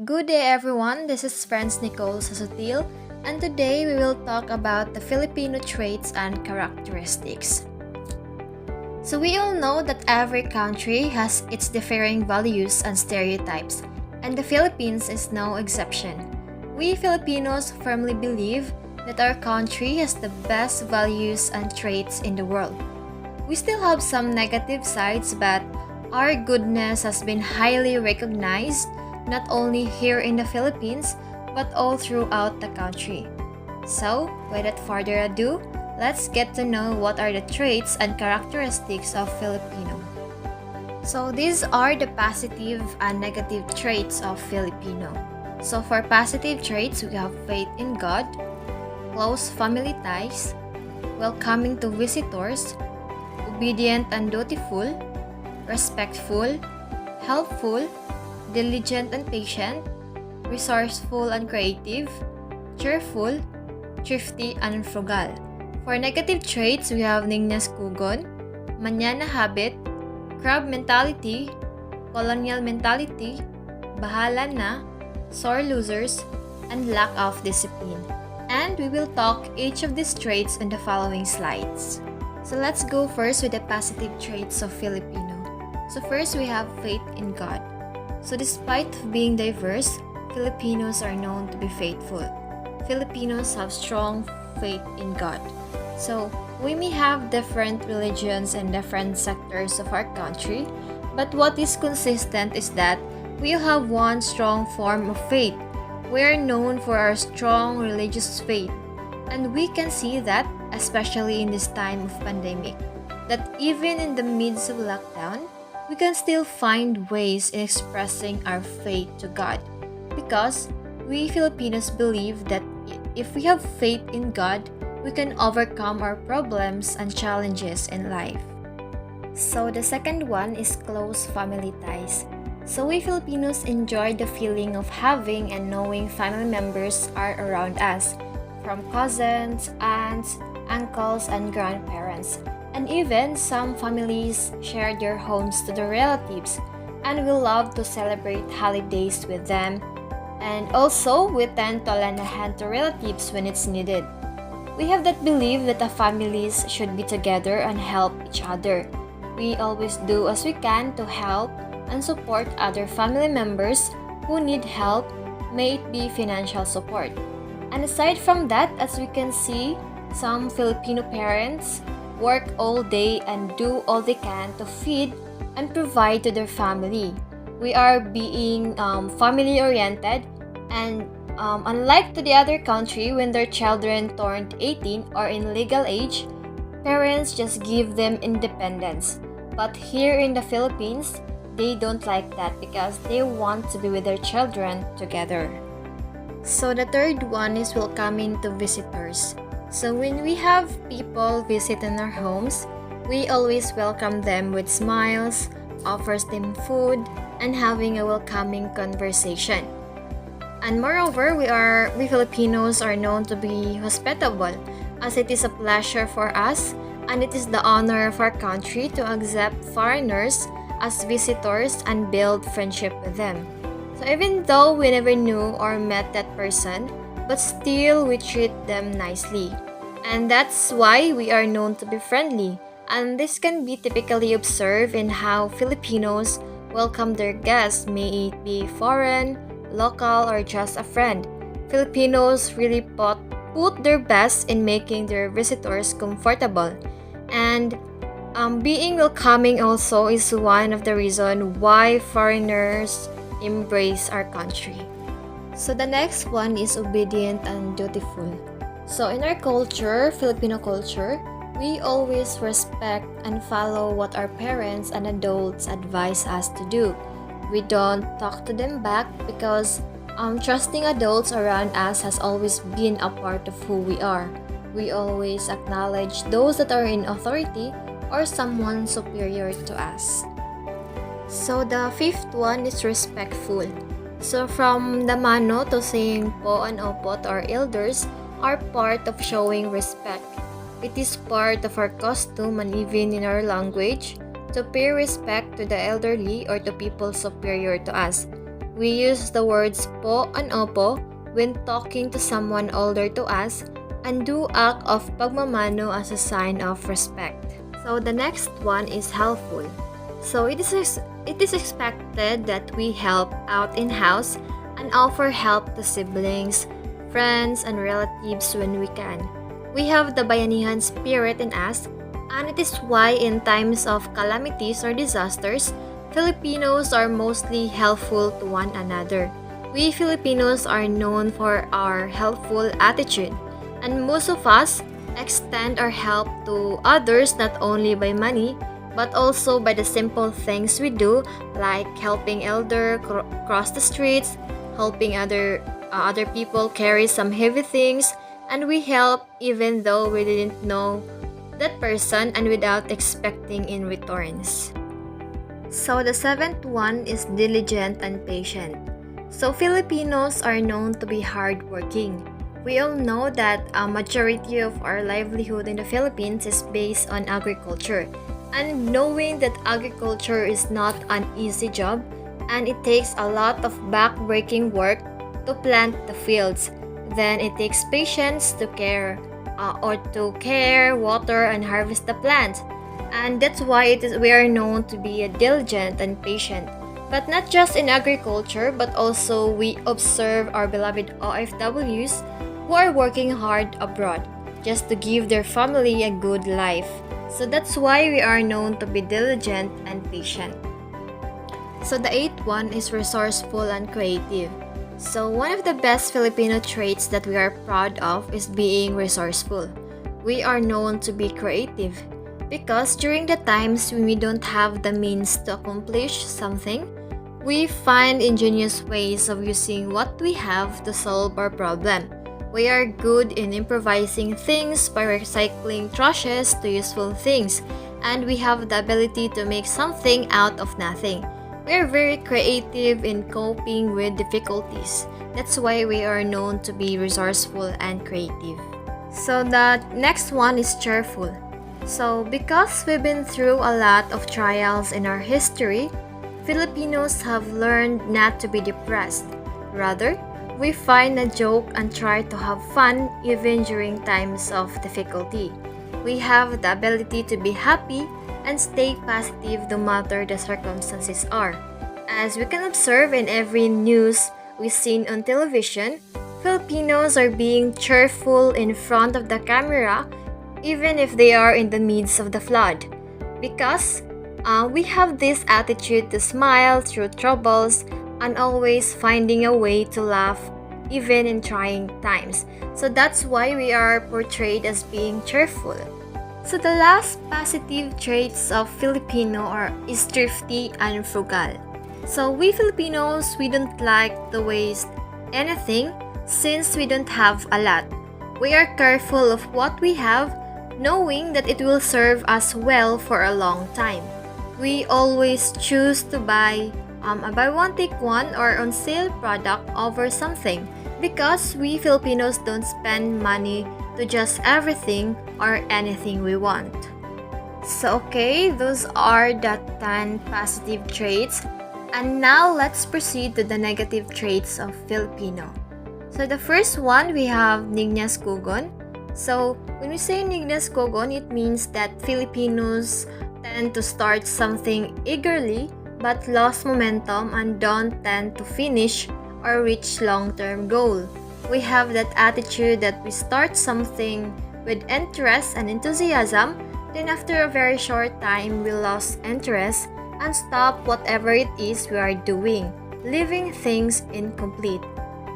Good day everyone, this is friends Nicole Sasotel, and today we will talk about the Filipino traits and characteristics. So we all know that every country has its differing values and stereotypes, and the Philippines is no exception. We Filipinos firmly believe that our country has the best values and traits in the world. We still have some negative sides, but our goodness has been highly recognized not only here in the Philippines but all throughout the country. So, without further ado, let's get to know what are the traits and characteristics of Filipino. So, these are the positive and negative traits of Filipino. So, for positive traits, we have faith in God, close family ties, welcoming to visitors, obedient and dutiful, respectful, helpful, diligent and patient, resourceful and creative, cheerful, thrifty and frugal. For negative traits, we have niñas kugon, manana habit, crab mentality, colonial mentality, bahala na, sore losers, and lack of discipline. And we will talk each of these traits in the following slides. So let's go first with the positive traits of Filipino. So first we have faith in God. So despite being diverse, Filipinos are known to be faithful. Filipinos have strong faith in God. So we may have different religions and different sectors of our country, but what is consistent is that we have one strong form of faith. We are known for our strong religious faith, and we can see that especially in this time of pandemic, that even in the midst of lockdown, we can still find ways in expressing our faith to God, because we Filipinos believe that if we have faith in God, we can overcome our problems and challenges in life. So the second one is close family ties. So we Filipinos enjoy the feeling of having and knowing family members are around us, from cousins, aunts, uncles, and grandparents. And even some families share their homes to their relatives, and we love to celebrate holidays with them. And also, we tend to lend a hand to relatives when it's needed. We have that belief that the families should be together and help each other. We always do as we can to help and support other family members who need help, may it be financial support. And aside from that, as we can see, some Filipino parents work all day and do all they can to feed and provide to their family. We are being family-oriented, and unlike to the other country, when their children turned 18 or in legal age, parents just give them independence. But here in the Philippines, they don't like that because they want to be with their children together. So the third one is welcoming to visitors. So when we have people visit in our homes, we always welcome them with smiles, offers them food, and having a welcoming conversation. And moreover, we Filipinos are known to be hospitable, as it is a pleasure for us and it is the honor of our country to accept foreigners as visitors and build friendship with them. So even though we never knew or met that person, but still we treat them nicely. And that's why we are known to be friendly. And this can be typically observed in how Filipinos welcome their guests, may it be foreign, local, or just a friend. Filipinos really put their best in making their visitors comfortable. And being welcoming also is one of the reasons why foreigners embrace our country. So the next one is obedient and dutiful. So in our culture, Filipino culture, we always respect and follow what our parents and adults advise us to do. We don't talk to them back because trusting adults around us has always been a part of who we are. We always acknowledge those that are in authority or someone superior to us. So the fifth one is respectful. So from the mano to saying po and opo to our elders are part of showing respect. It is part of our costume and even in our language to pay respect to the elderly or to people superior to us. We use the words po and opo when talking to someone older to us and do act of pagmamano as a sign of respect. So the next one is helpful. So it is expected that we help out in house and offer help to siblings, friends, and relatives when we can. We have the bayanihan spirit in us, and it is why in times of calamities or disasters, Filipinos are mostly helpful to one another. We Filipinos are known for our helpful attitude, and most of us extend our help to others not only by money, but also by the simple things we do, like helping elder cross the streets, helping other people carry some heavy things, and we help even though we didn't know that person and without expecting in returns. So the seventh one is diligent and patient. So Filipinos are known to be hardworking. We all know that a majority of our livelihood in the Philippines is based on agriculture. And knowing that agriculture is not an easy job and it takes a lot of back-breaking work to plant the fields, then it takes patience to care, water, and harvest the plants. And that's why we are known to be diligent and patient. But not just in agriculture, but also we observe our beloved OFWs who are working hard abroad just to give their family a good life. So that's why we are known to be diligent and patient. So the eighth one is resourceful and creative. So one of the best Filipino traits that we are proud of is being resourceful. We are known to be creative because during the times when we don't have the means to accomplish something, we find ingenious ways of using what we have to solve our problem. We are good in improvising things by recycling trashes to useful things, and we have the ability to make something out of nothing. We are very creative in coping with difficulties. That's why we are known to be resourceful and creative. So the next one is cheerful. So because we've been through a lot of trials in our history, Filipinos have learned not to be depressed. Rather, we find a joke and try to have fun even during times of difficulty. We have the ability to be happy and stay positive no matter the circumstances are. As we can observe in every news we've seen on television, Filipinos are being cheerful in front of the camera even if they are in the midst of the flood. Because we have this attitude to smile through troubles and always finding a way to laugh even in trying times. So that's why we are portrayed as being cheerful. So the last positive traits of Filipino is thrifty and frugal. So we Filipinos, we don't like to waste anything since we don't have a lot. We are careful of what we have, knowing that it will serve us well for a long time. We always choose to buy a buy one take one or on sale product over something because we Filipinos don't spend money to just everything or anything we want. So okay, those are the 10 positive traits, and now let's proceed to the negative traits of Filipino. So the first one, we have Nignas Kugon. So when we say Nignas Kugon, it means that Filipinos tend to start something eagerly but lost momentum and don't tend to finish or reach long-term goal. We have that attitude that we start something with interest and enthusiasm, then after a very short time we lost interest and stop whatever it is we are doing, leaving things incomplete.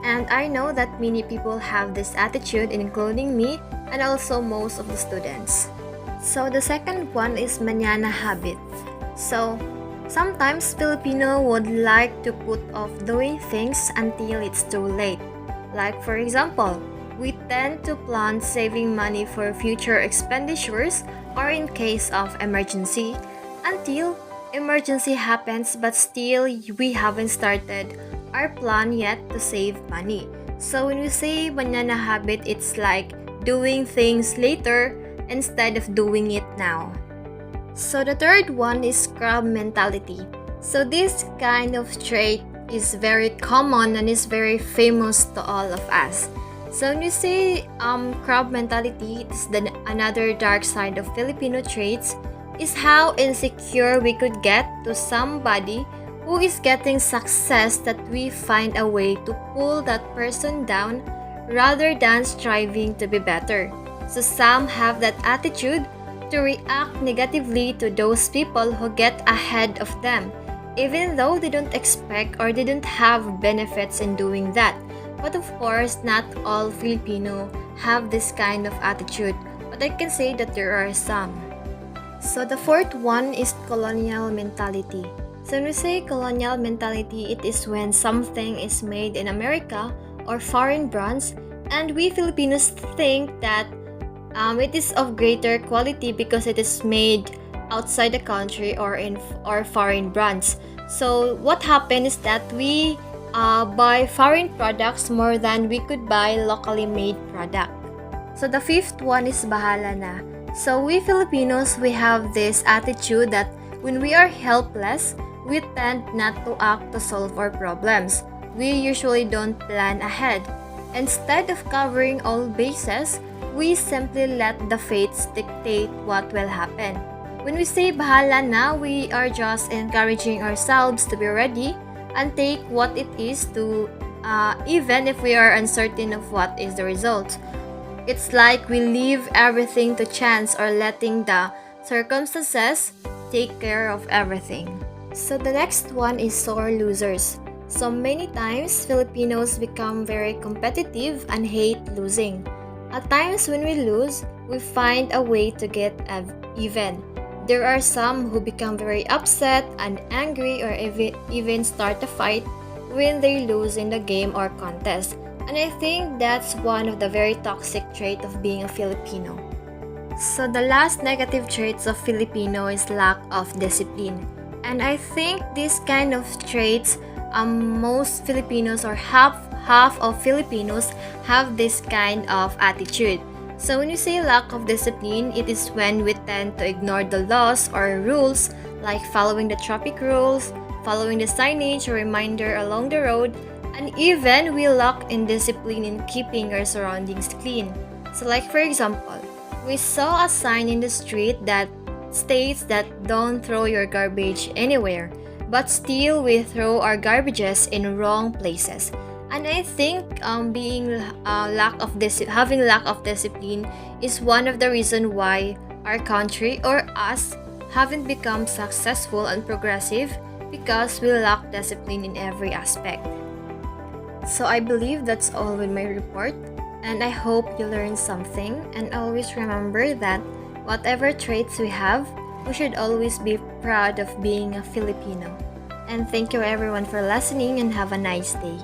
And I know that many people have this attitude, including me and also most of the students. So the second one is mañana habit. So sometimes Filipino would like to put off doing things until it's too late. Like for example, we tend to plan saving money for future expenditures or in case of emergency until emergency happens, but still we haven't started our plan yet to save money. So when we say mañana habit, it's like doing things later instead of doing it now. So the third one is crab mentality. So this kind of trait is very common and is very famous to all of us. So when you say crab mentality, it's another dark side of Filipino traits, is how insecure we could get to somebody who is getting success that we find a way to pull that person down rather than striving to be better. So some have that attitude to react negatively to those people who get ahead of them, even though they don't expect or they don't have benefits in doing that. But of course, not all Filipino have this kind of attitude, but I can say that there are some. So the fourth one is colonial mentality. So when we say colonial mentality, it is when something is made in America or foreign brands, and we Filipinos think that it is of greater quality because it is made outside the country or in foreign brands. So what happened is that we buy foreign products more than we could buy locally made product. So the fifth one is bahala na. So we Filipinos, we have this attitude that when we are helpless, we tend not to act to solve our problems. We usually don't plan ahead. Instead of covering all bases, we simply let the fates dictate what will happen. When we say bahala na, we are just encouraging ourselves to be ready and take what it is to, even if we are uncertain of what is the result. It's like we leave everything to chance or letting the circumstances take care of everything. So the next one is sore losers. So many times, Filipinos become very competitive and hate losing. At times when we lose, we find a way to get even. There are some who become very upset and angry or even start a fight when they lose in the game or contest. And I think that's one of the very toxic traits of being a Filipino. So the last negative traits of Filipino is lack of discipline. And I think this kind of traits, most Filipinos or half of Filipinos have this kind of attitude. So when you say lack of discipline, it is when we tend to ignore the laws or rules like following the traffic rules, following the signage or reminder along the road, and even we lack in discipline in keeping our surroundings clean. So like for example, we saw a sign in the street that states that don't throw your garbage anywhere, but still we throw our garbages in wrong places. And I think having lack of discipline is one of the reasons why our country or us haven't become successful and progressive, because we lack discipline in every aspect. So I believe that's all with my report, and I hope you learned something, and always remember that whatever traits we have, we should always be proud of being a Filipino. And thank you everyone for listening, and have a nice day.